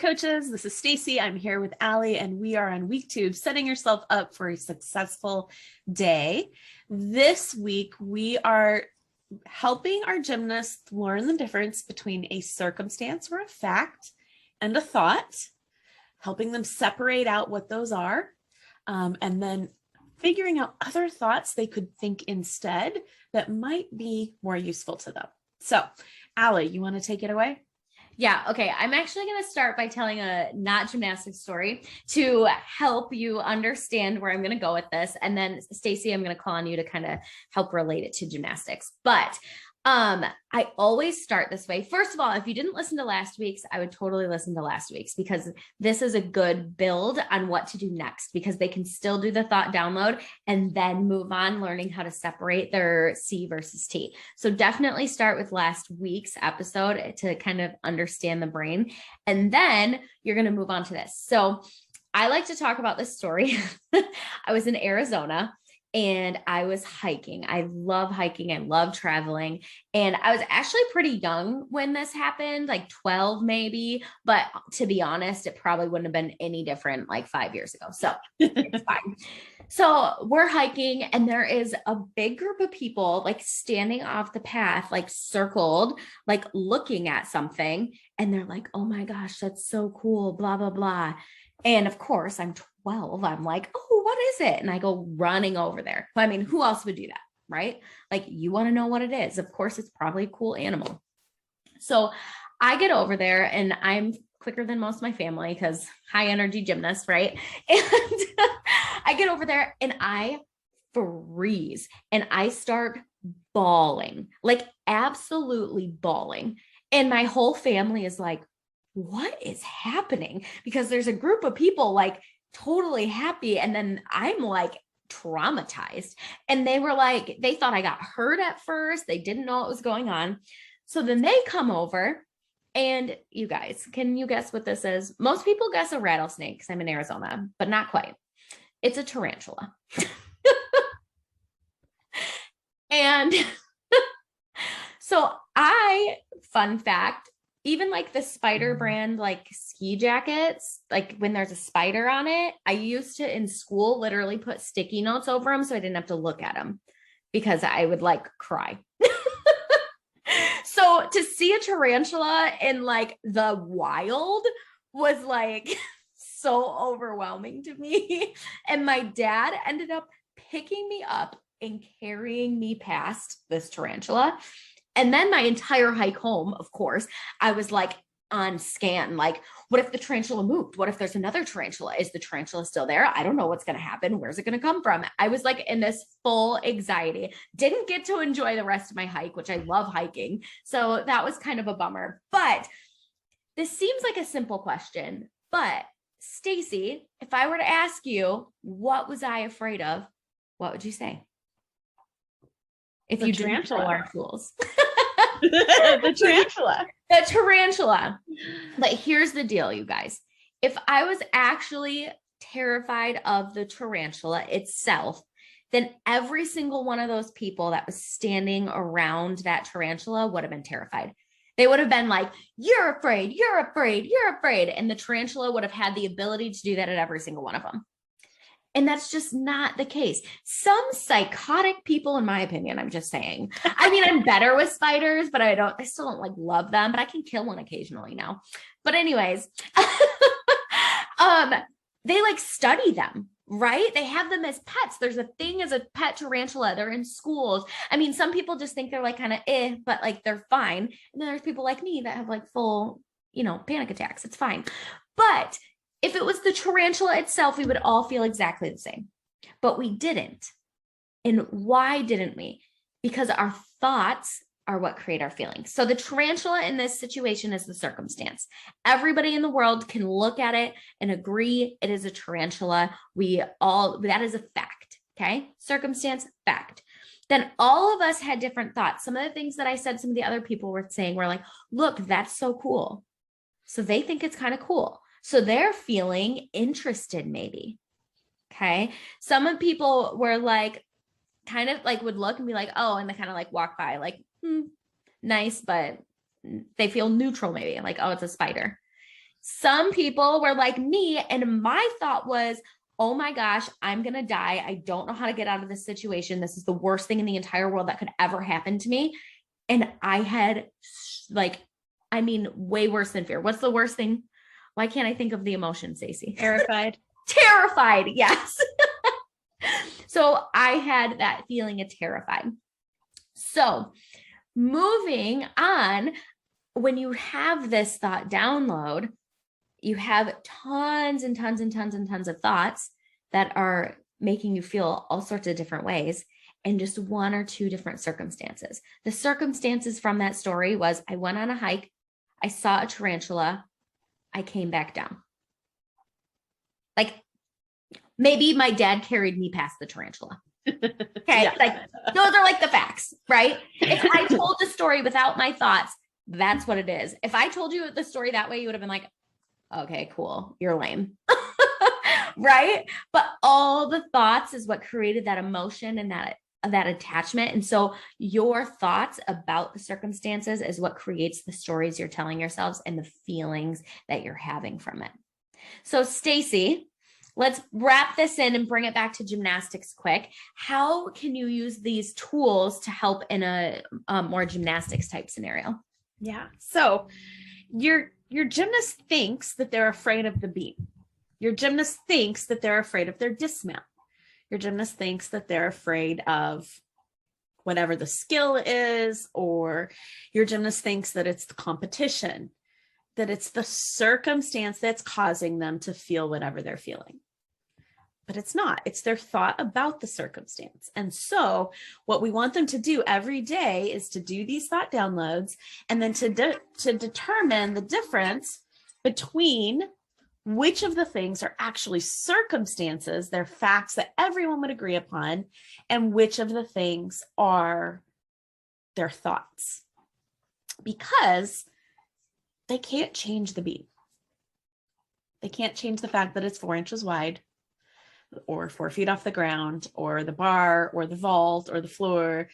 coaches. This is Stacy. I'm here with Allie, and we are on week 2 of setting yourself up for a successful day. This week, we are helping our gymnasts learn the difference between a circumstance or a fact and a thought, helping them separate out what those are, and then figuring out other thoughts they could think instead that might be more useful to them. So, Allie, you want to take it away? Yeah. Okay. I'm actually going to start by telling a not gymnastics story to help you understand where I'm going to go with this. And then Stacy, I'm going to call on you to kind of help relate it to gymnastics. But I always start this way. First of all, if you didn't listen to last week's, I would totally listen to last week's, because this is a good build on what to do next, because they can still do the thought download and then move on learning how to separate their C versus T. So definitely start with last week's episode to kind of understand the brain. And then you're going to move on to this. So I like to talk about this story. I was in Arizona and I was hiking. I love hiking. I love traveling. And I was actually pretty young when this happened, like 12 maybe. But to be honest, it probably wouldn't have been any different like 5 years ago. So it's fine. So we're hiking and there is a big group of people like standing off the path, like circled, like looking at something. And they're like, oh my gosh, that's so cool, blah, blah, blah. And of course, I'm 12. I'm like, oh, what is it? And I go running over there. I mean, who else would do that, right? Like, you want to know what it is. Of course, it's probably a cool animal. So I get over there and I'm quicker than most of my family because high energy gymnast, right? And I get over there and I freeze and I start bawling, like absolutely bawling. And my whole family is like, what is happening? Because there's a group of people like totally happy. And then I'm like traumatized. And they were like, they thought I got hurt at first. They didn't know what was going on. So then they come over and you guys, can you guess what this is? Most people guess a rattlesnake because I'm in Arizona, but not quite. It's a tarantula. And so fun fact, even like the spider brand, like ski jackets, like when there's a spider on it, I used to in school literally put sticky notes over them so I didn't have to look at them because I would like cry. So to see a tarantula in like the wild was like so overwhelming to me. And my dad ended up picking me up and carrying me past this tarantula. And then my entire hike home, of course, I was like on scan. Like, what if the tarantula moved? What if there's another tarantula? Is the tarantula still there? I don't know what's going to happen. Where's it going to come from? I was like in this full anxiety. Didn't get to enjoy the rest of my hike, which I love hiking. So that was kind of a bummer. But this seems like a simple question. But Stacy, if I were to ask you, what was I afraid of? What would you say? If the you tarantula. Didn't know our tools. The tarantula. The tarantula. But here's the deal, you guys. If I was actually terrified of the tarantula itself, then every single one of those people that was standing around that tarantula would have been terrified. They would have been like, you're afraid, you're afraid, you're afraid. And the tarantula would have had the ability to do that at every single one of them. And that's just not the case. Some psychotic people, in my opinion, I'm just saying. I mean, I'm better with spiders, but I still don't like love them, but I can kill one occasionally now. But anyways, they like study them, right? They have them as pets. There's a thing as a pet tarantula. They're in schools. I mean, some people just think they're like kind of but like they're fine. And then there's people like me that have like full, panic attacks. It's fine. But if it was the tarantula itself, we would all feel exactly the same, but we didn't. And why didn't we? Because our thoughts are what create our feelings. So the tarantula in this situation is the circumstance. Everybody in the world can look at it and agree it is a tarantula. That is a fact. Okay. Circumstance, fact. Then all of us had different thoughts. Some of the things that I said, some of the other people were saying were like, look, that's so cool. So they think it's kind of cool. So they're feeling interested maybe. Okay. Some people were like, kind of like would look and be like, oh, and they kind of like walk by like, nice, but they feel neutral maybe like, oh, it's a spider. Some people were like me, and my thought was, oh my gosh, I'm going to die. I don't know how to get out of this situation. This is the worst thing in the entire world that could ever happen to me. And I had way worse than fear. What's the worst thing? Why can't I think of the emotion, Stacey? Terrified. Terrified. Yes. So I had that feeling of terrified. So moving on, when you have this thought download, you have tons and tons and tons and tons of thoughts that are making you feel all sorts of different ways in just one or two different circumstances. The circumstances from that story was I went on a hike, I saw a tarantula, I came back down. Like maybe my dad carried me past the tarantula. Okay. Yeah. Like those are like the facts, right? If I told the story without my thoughts, that's what it is. If I told you the story that way, you would have been like, okay, cool. You're lame. Right. But all the thoughts is what created that emotion and that attachment. And so your thoughts about the circumstances is what creates the stories you're telling yourselves and the feelings that you're having from it. So Stacey, let's wrap this in and bring it back to gymnastics quick. How can you use these tools to help in a more gymnastics type scenario? Yeah. So your gymnast thinks that they're afraid of the beam. Your gymnast thinks that they're afraid of their dismount. Your gymnast thinks that they're afraid of whatever the skill is, or your gymnast thinks that it's the competition, that it's the circumstance that's causing them to feel whatever they're feeling. But it's not. It's their thought about the circumstance. And so what we want them to do every day is to do these thought downloads and then to determine the difference between which of the things are actually circumstances, they're facts that everyone would agree upon, and which of the things are their thoughts. Because they can't change the beam. They can't change the fact that it's 4 inches wide, or 4 feet off the ground, or the bar, or the vault, or the floor,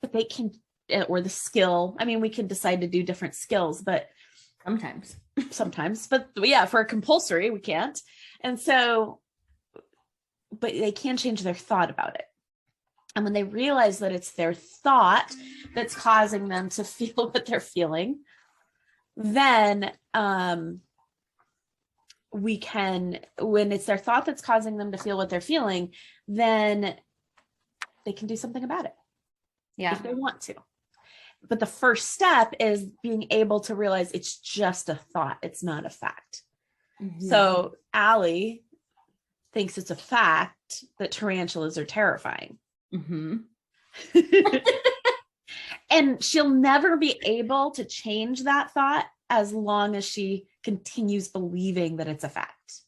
but they can, or the skill. I mean, we can decide to do different skills, but sometimes, but yeah, for a compulsory, we can't. And so, but they can change their thought about it. And when they realize that it's their thought that's causing them to feel what they're feeling, then, we can, when it's their thought that's causing them to feel what they're feeling, then they can do something about it. Yeah. If they want to. But the first step is being able to realize it's just a thought. It's not a fact. Mm-hmm. So Allie thinks it's a fact that tarantulas are terrifying. Mm-hmm. And she'll never be able to change that thought as long as she continues believing that it's a fact.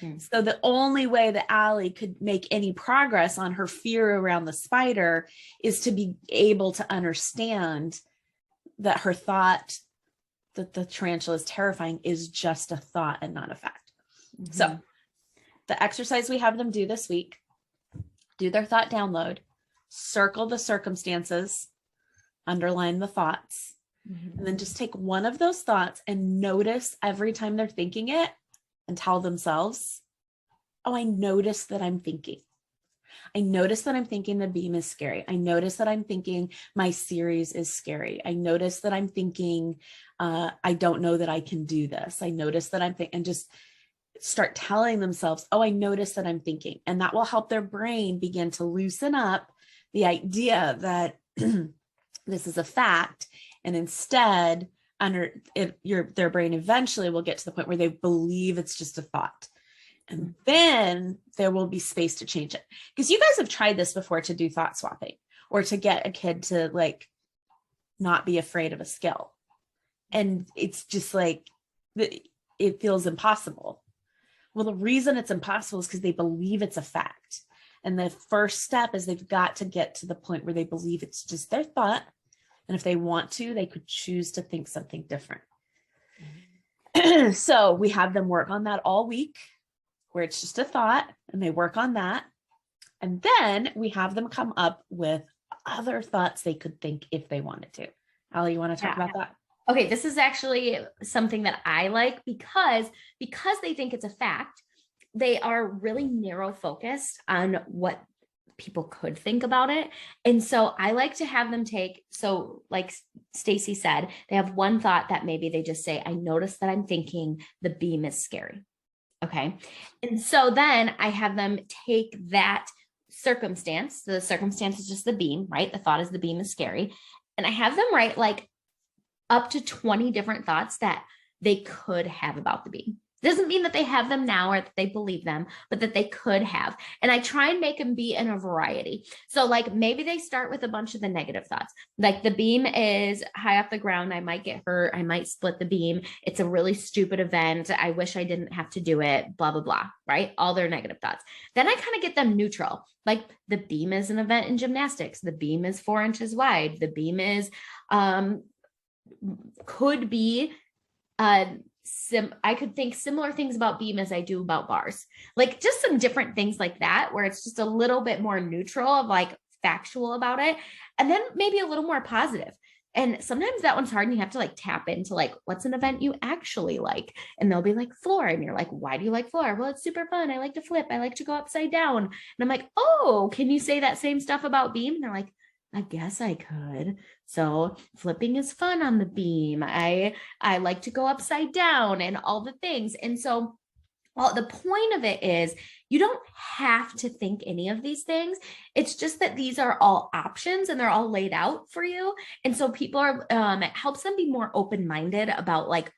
Mm-hmm. So the only way that Allie could make any progress on her fear around the spider is to be able to understand that her thought that the tarantula is terrifying is just a thought and not a fact. Mm-hmm. So the exercise we have them do this week, do their thought download, circle the circumstances, underline the thoughts, mm-hmm. and then just take one of those thoughts and notice every time they're thinking it and tell themselves, oh, I notice that I'm thinking. I notice that I'm thinking the beam is scary. I notice that I'm thinking my series is scary. I notice that I'm thinking, I don't know that I can do this. I notice that I'm thinking, and just start telling themselves, oh, I notice that I'm thinking. And that will help their brain begin to loosen up the idea that this is a fact. And instead, their brain eventually will get to the point where they believe it's just a thought. And then there will be space to change it. Because you guys have tried this before, to do thought swapping or to get a kid to like not be afraid of a skill. And it's just like, it feels impossible. Well, the reason it's impossible is because they believe it's a fact. And the first step is they've got to get to the point where they believe it's just their thought. And if they want to, they could choose to think something different. Mm-hmm. So we have them work on that all week, where it's just a thought, and they work on that. And then we have them come up with other thoughts they could think if they wanted to. Allie, you want to talk about that? Okay, this is actually something that I like because they think it's a fact. They are really narrow focused on what people could think about it. And so I like to have them take, so like Stacy said, they have one thought that maybe they just say, I noticed that I'm thinking the beam is scary. Okay. And so then I have them take that circumstance. The circumstance is just the beam, right? The thought is the beam is scary. And I have them write like up to 20 different thoughts that they could have about the beam. Doesn't mean that they have them now or that they believe them, but that they could have. And I try and make them be in a variety. So, like, maybe they start with a bunch of the negative thoughts. Like, the beam is high off the ground. I might get hurt. I might split the beam. It's a really stupid event. I wish I didn't have to do it, blah, blah, blah, right? All their negative thoughts. Then I kind of get them neutral. Like, the beam is an event in gymnastics. The beam is 4 inches wide. The beam is, could be, I could think similar things about beam as I do about bars. Like just some different things like that, where it's just a little bit more neutral of like factual about it. And then maybe a little more positive. And sometimes that one's hard and you have to like tap into like, what's an event you actually like? And they'll be like floor. And you're like, why do you like floor? Well, it's super fun. I like to flip. I like to go upside down. And I'm like, oh, can you say that same stuff about beam? And they're like, I guess I could. So flipping is fun on the beam. I like to go upside down and all the things. And so, well, the point of it is you don't have to think any of these things. It's just that these are all options and they're all laid out for you. And so people are, it helps them be more open-minded about like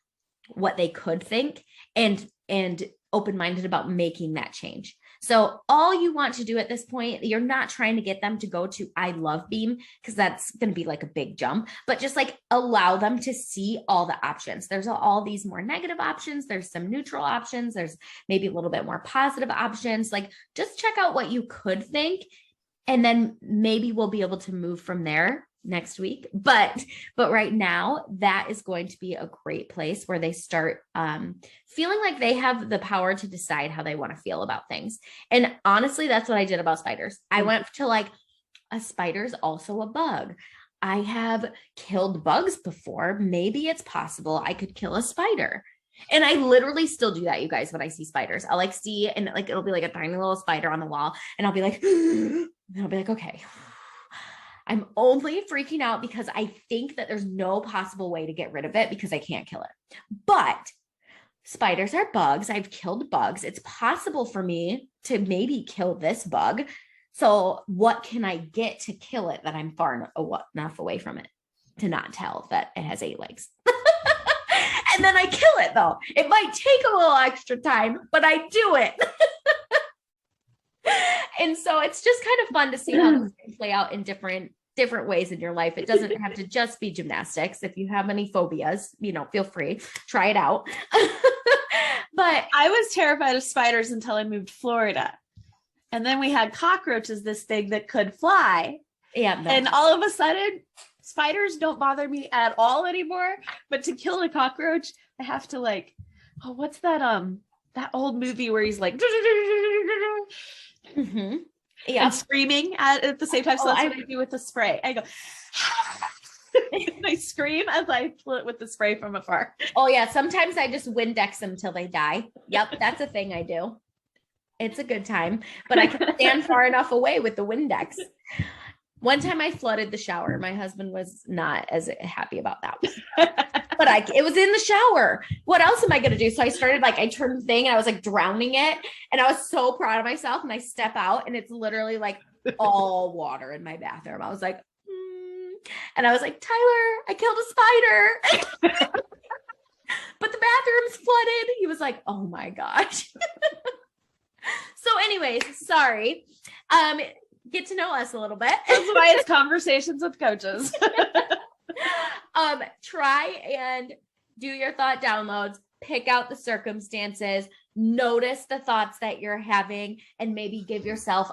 what they could think and open-minded about making that change. So all you want to do at this point, you're not trying to get them to go to I love beam because that's going to be like a big jump, but just like allow them to see all the options. There's all these more negative options. There's some neutral options. There's maybe a little bit more positive options. Like just check out what you could think. And then maybe we'll be able to move from there next week. But right now, that is going to be a great place where they start feeling like they have the power to decide how they want to feel about things. And honestly, that's what I did about spiders. I went to like, a spider's also a bug. I have killed bugs before. Maybe it's possible I could kill a spider. And I literally still do that, you guys, when I see spiders. I'll like see, and like, it'll be like a tiny little spider on the wall. And I'll be like, and I'll be like, okay, I'm only freaking out because I think that there's no possible way to get rid of it because I can't kill it. But spiders are bugs. I've killed bugs. It's possible for me to maybe kill this bug. So what can I get to kill it that I'm far enough away from it to not tell that it has 8 legs? And then I kill it though. It might take a little extra time, but I do it. And so it's just kind of fun to see how this can play out in different ways in your life. It doesn't have to just be gymnastics. If you have any phobias, feel free, try it out. But I was terrified of spiders until I moved to Florida. And then we had cockroaches, this thing that could fly. Yeah. No. And all of a sudden, spiders don't bother me at all anymore. But to kill a cockroach, I have to like, oh, what's that that old movie where he's like mm-hmm. and screaming at the same time. So that's what I do with the spray. I go and I scream as I flit with the spray from afar. Oh yeah. Sometimes I just Windex them till they die. Yep. That's a thing I do. It's a good time, but I can stand far enough away with the Windex. One time I flooded the shower. My husband was not as happy about that one. But it was in the shower. What else am I going to do? So I started I turned the thing and I was like drowning it. And I was so proud of myself. And I step out and it's literally like all water in my bathroom. I was like, and I was like, Tyler, I killed a spider. But the bathroom's flooded. He was like, oh my gosh. So anyways, sorry. Get to know us a little bit. That's why it's conversations with coaches. Try and do your thought downloads, pick out the circumstances, notice the thoughts that you're having, and maybe give yourself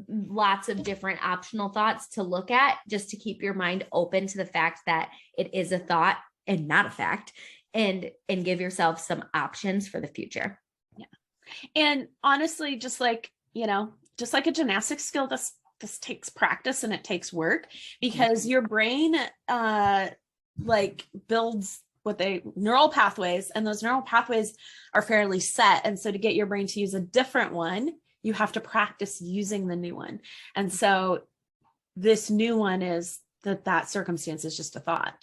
lots of different optional thoughts to look at just to keep your mind open to the fact that it is a thought and not a fact, and give yourself some options for the future. Yeah. And honestly, just like a gymnastics skill, this takes practice and it takes work because your brain like builds neural pathways, and those neural pathways are fairly set. And so to get your brain to use a different one, you have to practice using the new one. And so this new one is that circumstance is just a thought.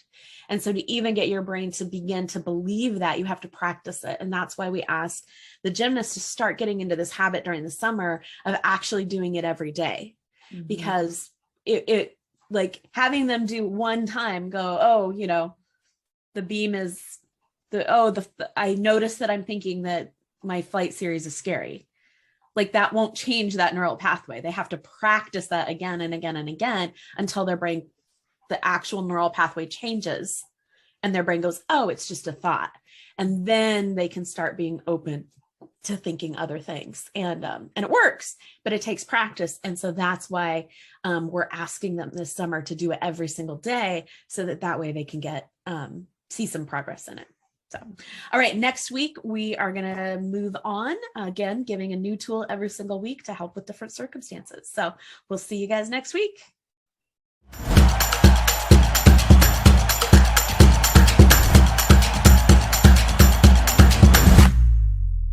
And so to even get your brain to begin to believe that, you have to practice it. And that's why we ask the gymnasts to start getting into this habit during the summer of actually doing it every day. Mm-hmm. Because it like having them do one time, go, oh, you know, the beam is I noticed that I'm thinking that my flight series is scary. Like that won't change that neural pathway. They have to practice that again and again and again until the actual neural pathway changes and their brain goes, oh, it's just a thought. And then they can start being open to thinking other things. And it works, but it takes practice. And so that's why we're asking them this summer to do it every single day, so that way they can get see some progress in it. So, all right, next week we are going to move on, again, giving a new tool every single week to help with different circumstances. So we'll see you guys next week.